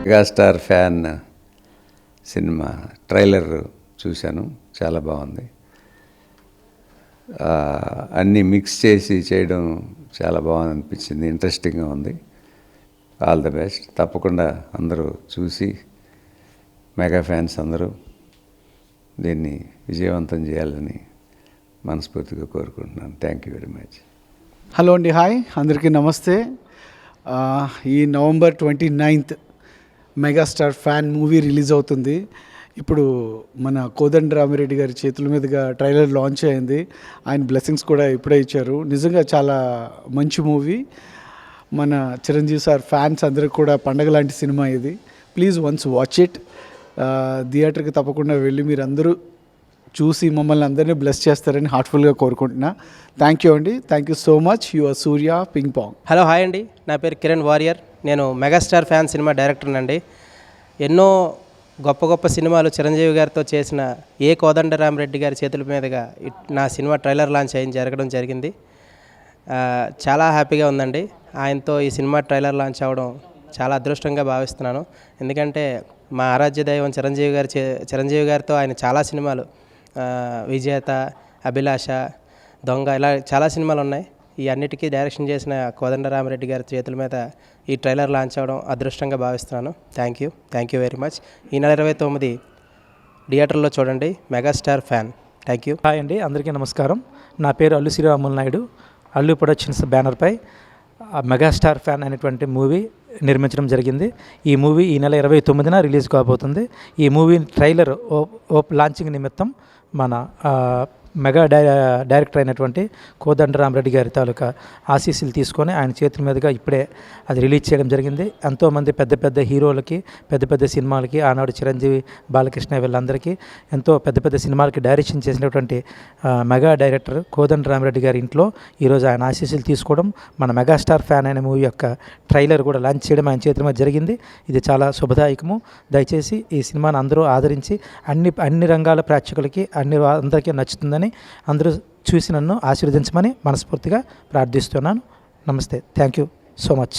Megastar fan cinema trailer చూశాను, చాలా బాగుంది. అన్నీ మిక్స్ చేసి చేయడం చాలా బాగుంది అనిపించింది, ఇంట్రెస్టింగ్గా ఉంది. All the best. తప్పకుండా అందరూ చూసి మెగా ఫ్యాన్స్ అందరూ దీన్ని విజయవంతం చేయాలని మనస్ఫూర్తిగా కోరుకుంటున్నాను. Thank you very much. Hello అండి, హాయ్ అందరికీ నమస్తే. ఈ November 29th megastar fan movie release అవుతుంది. ఇప్పుడు మన కోదండరామిరెడ్డి గారి చేతుల మీదుగా ట్రైలర్ లాంచ్ అయింది. ఆయన బ్లెస్సింగ్స్ కూడా ఇప్పుడే ఇచ్చారు. నిజంగా చాలా మంచి మూవీ. మన చిరంజీవి సార్ ఫ్యాన్స్ అందరికి కూడా పండగ లాంటి సినిమా ఇది. Please once watch it. థియేటర్కి తప్పకుండా వెళ్ళి మీరు అందరూ చూసి మమ్మల్ని అందరినీ బ్లెస్ చేస్తారని హార్ట్ఫుల్గా కోరుకుంటున్నా. థ్యాంక్ యూ అండి. Thank you so much. Your Surya ping pong. Hello, hi అండి. నా పేరు కిరణ్ వారియర్. నేను మెగాస్టార్ ఫ్యాన్ సినిమా డైరెక్టర్నండి. ఎన్నో గొప్ప గొప్ప సినిమాలు చిరంజీవి గారితో చేసిన కోదండరామిరెడ్డి గారి చేతుల మీదుగా నా సినిమా ట్రైలర్ లాంచ్ జరగడం జరిగింది. చాలా హ్యాపీగా ఉందండి. ఆయనతో ఈ సినిమా ట్రైలర్ లాంచ్ అవ్వడం చాలా అదృష్టంగా భావిస్తున్నాను. ఎందుకంటే మా ఆరాధ్య దైవం చిరంజీవి గారితో ఆయన చాలా సినిమాలు, విజేత, అభిలాష, దొంగ, ఇలా చాలా సినిమాలు ఉన్నాయి. ఈ అన్నిటికీ డైరెక్షన్ చేసిన కోదండరామిరెడ్డి గారి చేతుల మీద ఈ ట్రైలర్ లాంచ్ అవ్వడం అదృష్టంగా భావిస్తున్నాను. Thank you very much. ఈ నెల 29 థియేటర్లో చూడండి. Megastar fan. Thank you. Hi అండి, అందరికీ నమస్కారం. నా పేరు అల్లు శ్రీరాములు నాయుడు. అల్లు ప్రొడక్షన్స్ బ్యానర్పై మెగాస్టార్ ఫ్యాన్ అనేటువంటి మూవీ నిర్మించడం జరిగింది. ఈ మూవీ ఈ నెల 29న రిలీజ్ కాబోతుంది. ఈ మూవీ ట్రైలర్ లాంచింగ్ నిమిత్తం మన మెగా డైరెక్టర్ అయినటువంటి కోదండరామిరెడ్డి గారి తాలూకా ఆశీస్సులు తీసుకొని ఆయన చేతుల మీదుగా ఇప్పుడే అది రిలీజ్ చేయడం జరిగింది. ఎంతోమంది పెద్ద పెద్ద హీరోలకి, పెద్ద పెద్ద సినిమాలకి, ఆనాడు చిరంజీవి, బాలకృష్ణ వీళ్ళందరికీ ఎంతో పెద్ద పెద్ద సినిమాలకి డైరెక్షన్ చేసినటువంటి మెగా డైరెక్టర్ కోదండరామిరెడ్డి గారి ఇంట్లో ఈరోజు ఆయన ఆశీస్సులు తీసుకోవడం, మన మెగాస్టార్ ఫ్యాన్ అనే మూవీ యొక్క ట్రైలర్ కూడా లాంచ్ చేయడం ఆయన చేతుల మీద జరిగింది. ఇది చాలా శుభదాయకము. దయచేసి ఈ సినిమాను అందరూ ఆదరించి అన్ని రంగాల ప్రేక్షకులకి అందరికీ నచ్చుతుందని అందరూ చూసి నన్ను ఆశీర్వదించమని మనస్ఫూర్తిగా ప్రార్థిస్తున్నాను. నమస్తే. Thank you so much.